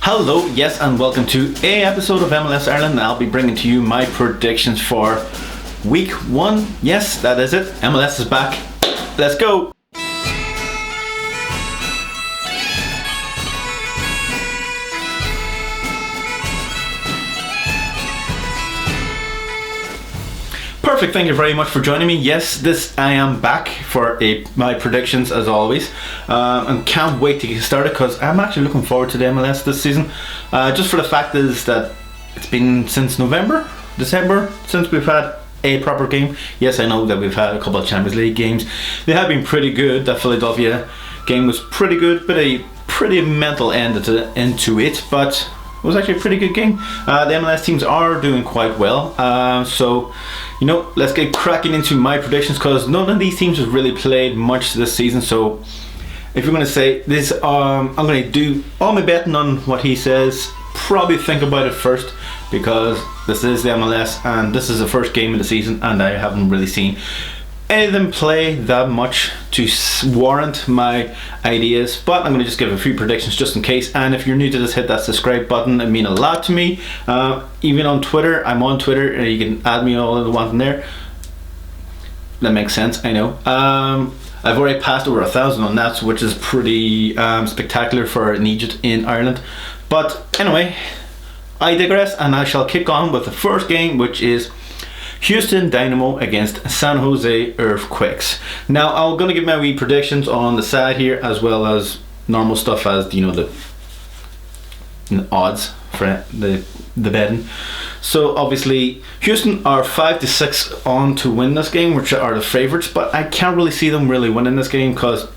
Hello, yes, and welcome to a episode of MLS Ireland. I'll be bringing to you my predictions for week 1. Yes, that is it. MLS is back. Let's go. Perfect, thank you very much for joining me. Yes, I am back for my predictions as always, and can't wait to get started because I'm actually looking forward to the MLS this season. Just for the fact is that it's been since December since we've had a proper game. Yes, I know that we've had a couple of Champions League games. They have been pretty good. That Philadelphia game was pretty good, but a pretty mental end into it, but it was actually a pretty good game. The MLS teams are doing quite well, so let's get cracking into my predictions because none of these teams have really played much this season. So if you're going to say this, I'm going to do all my betting on what he says. Probably think about it first because this is the MLS and this is the first game of the season and I haven't really seen any of them play that much to warrant my ideas, but I'm going to just give a few predictions just in case. And if you're new to this, hit that subscribe button. It means a lot to me. Even on Twitter, I'm on Twitter and you can add me all in the one in there. That makes sense, I know. I've already passed over 1,000 on that, which is pretty spectacular for an Egypt in Ireland. But anyway, I digress and I shall kick on with the first game, which is Houston Dynamo against San Jose Earthquakes. Now I'm going to give my wee predictions on the side here as well as normal stuff as the odds for the betting. So obviously Houston are 5-6 on to win this game, which are the favourites, but I can't really see them really winning this game because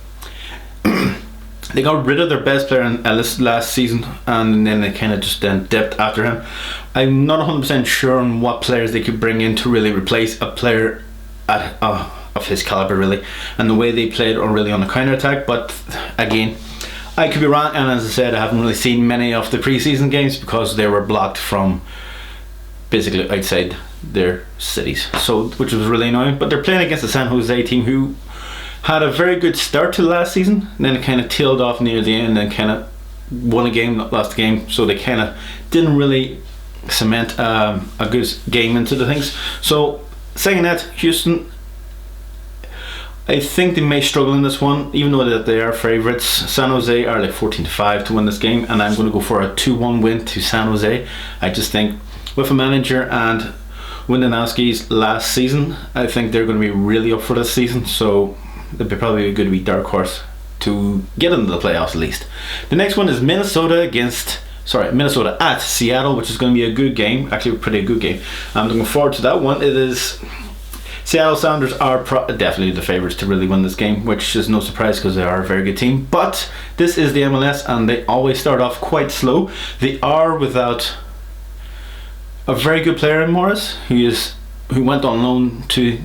they got rid of their best player in Ellis last season and then they kind of just then dipped after him. I'm not 100% sure on what players they could bring in to really replace a player of his caliber really, and the way they played or really on the counter attack. But again, I could be wrong, and as I said, I haven't really seen many of the preseason games because they were blocked from basically outside their cities, so which was really annoying. But they're playing against the San Jose team who had a very good start to last season, and then it kind of tailed off near the end and kind of won a game, lost a game, so they kind of didn't really cement a good game into the things. So saying that, Houston, I think they may struggle in this one, even though that they are favourites. San Jose are like 14-5 to win this game, and I'm going to go for a 2-1 win to San Jose. I just think with a manager and Windanowski's last season, I think they're going to be really up for this season, so it'd be probably a good wee dark horse to get into the playoffs at least. The next one is Minnesota at Seattle, which is going to be a good game, actually a pretty good game. I'm looking forward to that one. It is Seattle Sounders are definitely the favourites to really win this game, which is no surprise because they are a very good team, but this is the MLS and they always start off quite slow. They are without a very good player in Morris, who went on loan to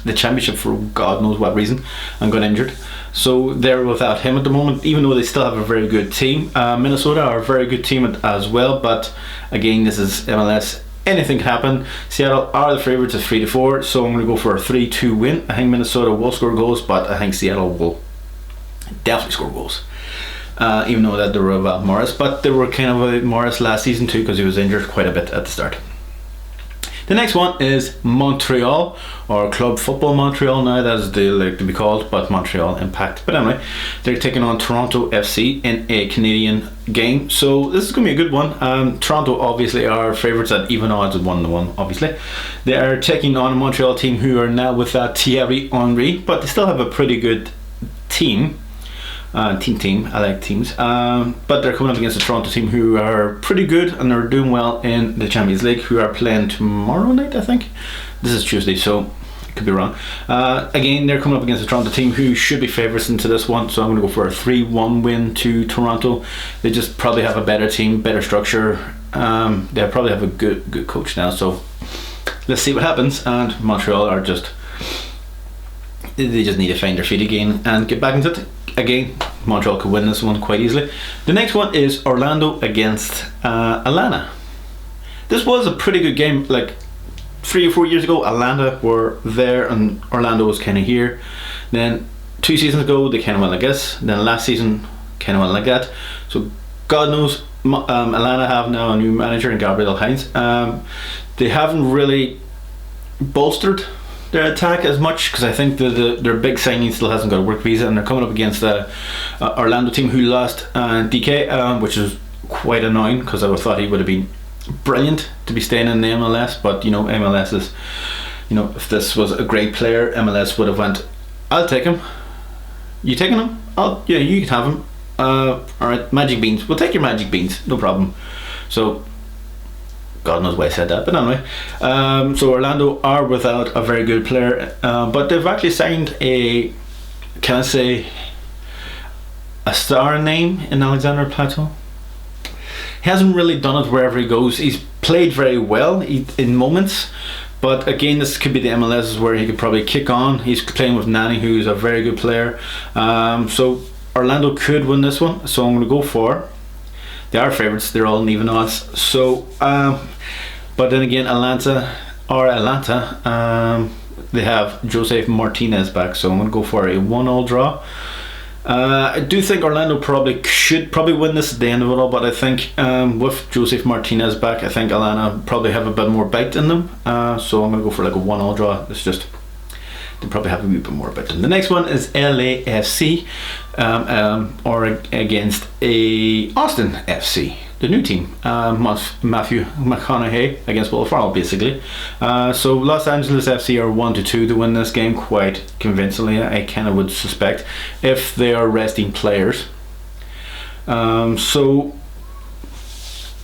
the championship for God knows what reason and got injured, so they're without him at the moment, even though they still have a very good team. Minnesota are a very good team as well, but again, this is MLS, anything can happen. Seattle are the favourites at 3-4, so I'm going to go for a 3-2 win. I think Minnesota will score goals, but I think Seattle will definitely score goals, even though that they were without Morris, but they were kind of without Morris last season too because he was injured quite a bit at the start. The next one is Montreal, or Club Football Montreal now, that is they like to be called, but Montreal Impact. But anyway, they're taking on Toronto FC in a Canadian game, so this is going to be a good one. Toronto obviously are favourites at even odds at 1-1, obviously. They are taking on a Montreal team who are now without Thierry Henry, but they still have a pretty good team. Team. I like teams. But they're coming up against a Toronto team who are pretty good and are doing well in the Champions League, who are playing tomorrow night, I think. This is Tuesday, so I could be wrong. Again, they're coming up against a Toronto team who should be favourites into this one, so I'm going to go for a 3-1 win to Toronto. They just probably have a better team, better structure. They probably have a good coach now, so let's see what happens. And Montreal are they just need to find their feet again and get back into it. Again, Montreal could win this one quite easily. The next one is Orlando against Atlanta. This was a pretty good game. Like 3 or 4 years ago, Atlanta were there and Orlando was kind of here. Then 2 seasons ago, they kind of went like this. Then last season, kind of went like that. So God knows, Atlanta have now a new manager in Gabriel Heinz. They haven't really bolstered their attack as much because I think their big signing still hasn't got a work visa, and they're coming up against the Orlando team who lost DK, which is quite annoying because I thought he would have been brilliant to be staying in the MLS. But MLS is, if this was a great player, MLS would have went, I'll take him. You taking him? Yeah, you can have him. Alright, magic beans. We'll take your magic beans, no problem. So, God knows why I said that, but anyway. So Orlando are without a very good player, but they've actually signed a star name in Alexander Plateau. He hasn't really done it wherever he goes. He's played very well in moments, but again, this could be the MLS where he could probably kick on. He's playing with Nani, who's a very good player. So Orlando could win this one, so I'm going to go for. They are favourites. They're all in even odds. So, but then again, Atlanta, they have Josef Martinez back, so I'm going to go for a 1-1 draw. I do think Orlando should win this at the end of it all, but I think with Josef Martinez back, I think Atlanta probably have a bit more bite in them. So I'm going to go for like a 1-1 draw. It's just they probably have a wee bit more bite in them. The next one is LAFC or against Austin FC, the new team. Matthew McConaughey against Will Farrell, basically. So Los Angeles FC are 1-2 to win this game quite convincingly, I kind of would suspect, if they are resting players. So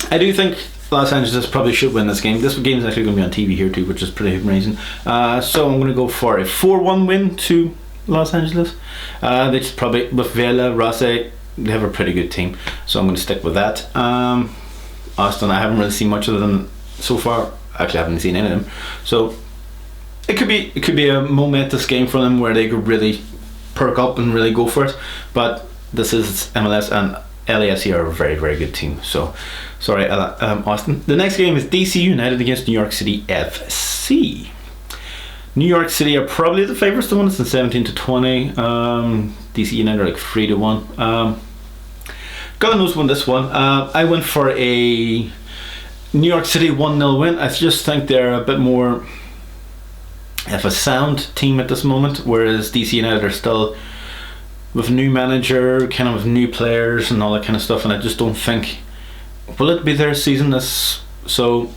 I do think Los Angeles probably should win this game. This game is actually going to be on TV here too, which is pretty amazing. So I'm going to go for a 4-1 win to Los Angeles. They just probably, with Vela, Rossi, they have a pretty good team, so I'm going to stick with that. Austin, I haven't really seen much of them so far. Actually, I haven't seen any of them, so it could be a momentous game for them where they could really perk up and really go for it. But this is MLS, and LAFC are a very, very good team. So sorry, Austin. The next game is DC United against New York City FC. New York City are probably the favourites to win. It's in 17-20. DC United are like 3-1. God knows won this one. I went for a New York City 1-0 win. I just think they're a bit more of a sound team at this moment, whereas DC United are still with a new manager, kind of with new players and all that kind of stuff, and I just don't think, will it be their season this? So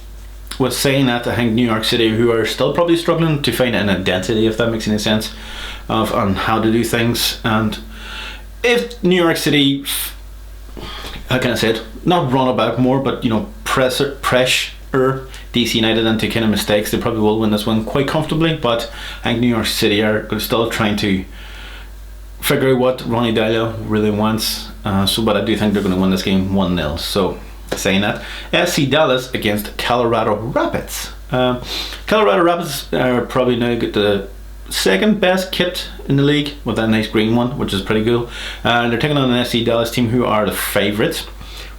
with saying that, I think New York City, who are still probably struggling to find an identity, if that makes any sense, on how to do things, and if New York City, how can I say it, not run it back more, but pressure DC United into kind of mistakes, they probably will win this one quite comfortably. But I think New York City are still trying to figure out what Ronnie Deila really wants. But I do think they're going to win this game 1-0. So saying that, SC Dallas against Colorado Rapids. Colorado Rapids are probably now got the second best kit in the league with that nice green one, which is pretty cool. They're taking on an SC Dallas team who are the favourites.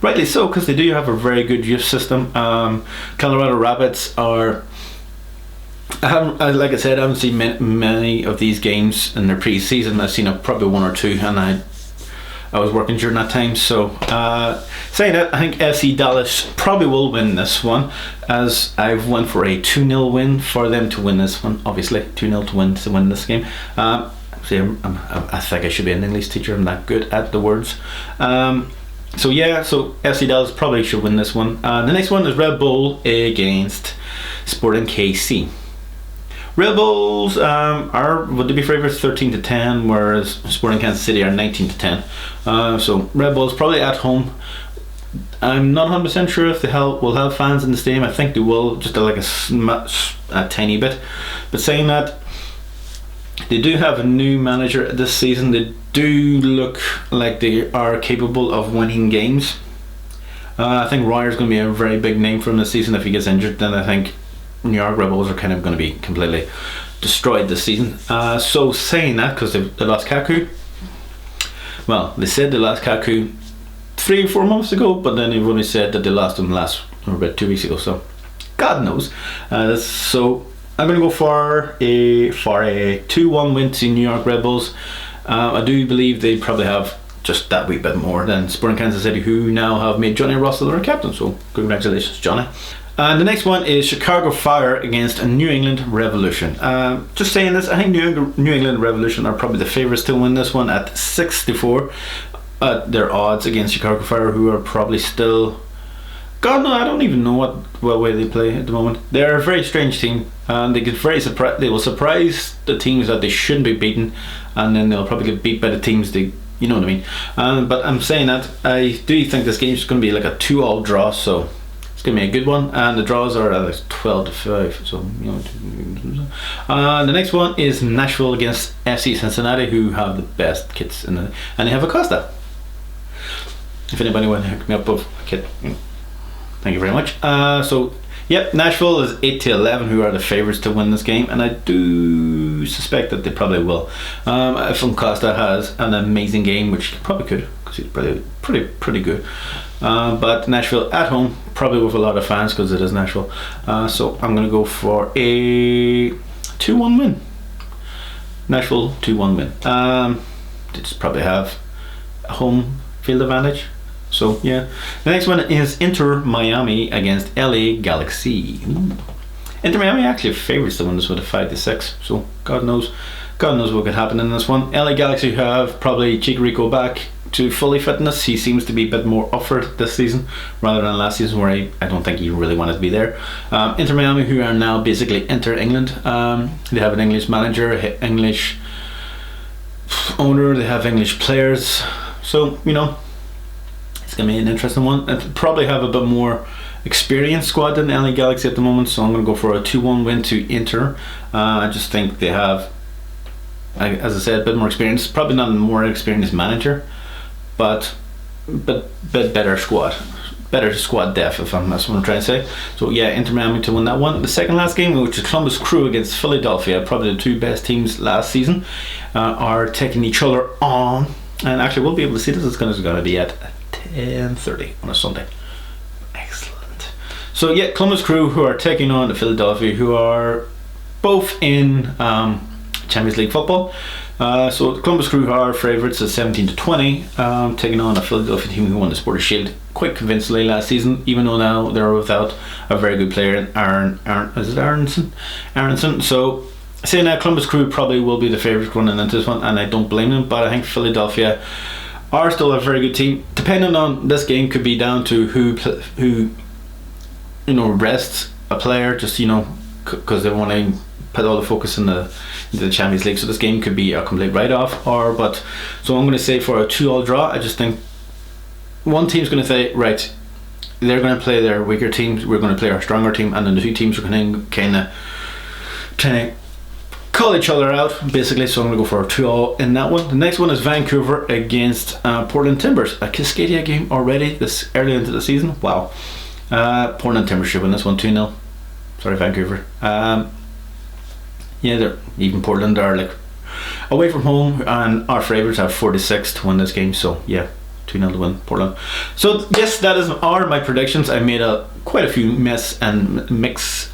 Rightly so, because they do have a very good youth system. Colorado Rapids are, like I said, I haven't seen many of these games in their pre-season. I've seen probably one or two, and I was working during that time. So saying that, I think FC Dallas probably will win this one, as I've went for a 2-0 win for them to win this one. Obviously 2-0 to win this game. I think I should be an English teacher. I'm that good at the words. So FC Dallas probably should win this one. The next one is Red Bull against Sporting KC. Red Bulls would they be favourites 13-10, whereas Sporting Kansas City are 19-10. So Red Bulls probably at home. I'm not 100% sure if they will have fans in the stadium. I think they will, just like a tiny bit. But saying that, they do have a new manager this season. They do look like they are capable of winning games. I think Royer's going to be a very big name for him this season. If he gets injured, then I think New York Red Bulls are kind of going to be completely destroyed this season. So saying that, because they lost Kaku. Well, they said they lost Kaku 3 or 4 months ago, but then they've only said that they lost him about 2 weeks ago. So God knows. So I'm going to go for a 2-1 win to New York Red Bulls. I do believe they probably have just that wee bit more than Sporting Kansas City, who now have made Johnny Russell their captain. So congratulations, Johnny. And the next one is Chicago Fire against New England Revolution. Just saying this, I think New England Revolution are probably the favourites to win this one at 6-4. Their odds against Chicago Fire, who are probably still... God no, I don't even know what way they play at the moment. They're a very strange team, and they get they will surprise the teams that they shouldn't be beaten, and then they'll probably get beat by the teams you know what I mean. But I'm saying that I do think this game is going to be like a 2-all draw, so it's going to be a good one. And the draws are at 12-5, so you know. The next one is Nashville against FC Cincinnati, who have the best kits and they have Acosta. If anybody want to hook me up with a kit. Thank you very much. So, yep, Nashville is 8-11, who are the favourites to win this game, and I do suspect that they probably will. If Costa has an amazing game, which he probably could, because he's pretty good. But Nashville at home, probably with a lot of fans, because it is Nashville. So I'm going to go for a 2-1 win. Nashville 2-1 win. They just probably have a home field advantage. So yeah, the next one is Inter Miami against LA Galaxy. Inter Miami actually favourites to win this with a 5-6. So God knows what could happen in this one. LA Galaxy have probably Chicharito back to fully fitness. He seems to be a bit more up for it this season rather than last season, where I don't think he really wanted to be there. Inter Miami, who are now basically Inter England. They have an English manager, English owner. They have English players. So you know. It's going to be an interesting one. It'll probably have a bit more experienced squad than LA Galaxy at the moment, so I'm going to go for a 2-1 win to Inter. I just think they have, as I said, a bit more experience. Probably not a more experienced manager, but better squad. Better squad depth, that's what I'm trying to say. So yeah, Inter Miami to win that one. The second last game, which is Columbus Crew against Philadelphia, probably the two best teams last season, are taking each other on. And actually we'll be able to see this. It's going to be at 10:30 on a Sunday. Excellent. So yeah, Columbus Crew, who are taking on the Philadelphia, who are both in Champions League football. So Columbus Crew are favourites at 17-20, taking on a Philadelphia team who won the Supporters' Shield quite convincingly last season, even though now they're without a very good player, Aronson. So saying that, Columbus Crew probably will be the favourite running into this one, and I don't blame them, but I think Philadelphia are still a very good team. Depending on this game, could be down to who rests a player, just because they want to put all the focus into the Champions League. So this game could be a complete write-off, so I'm going to say for a 2-all draw. I just think one team's going to say, right, they're going to play their weaker teams, we're going to play our stronger team, and then the two teams are going to kind of trying to call each other out, basically. So I'm going to go for a 2-all in that one. The next one is Vancouver against Portland Timbers. A Cascadia game already this early into the season. Wow. Portland Timbers should win this one 2-0. Sorry, Vancouver. Even Portland are like away from home, and our favourites have 4-6 to win this game. So yeah, 2-0 to win Portland. So yes, that are my predictions. I made quite a few mix-ups,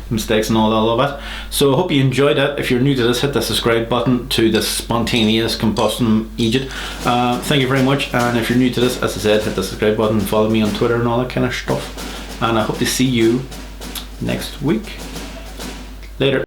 mistakes and all of that. So I hope you enjoyed that. If you're new to this, hit the subscribe button to this spontaneous combustion Egypt. Thank you very much. And if you're new to this, as I said, hit the subscribe button, follow me on Twitter and all that kind of stuff. And I hope to see you next week. Later.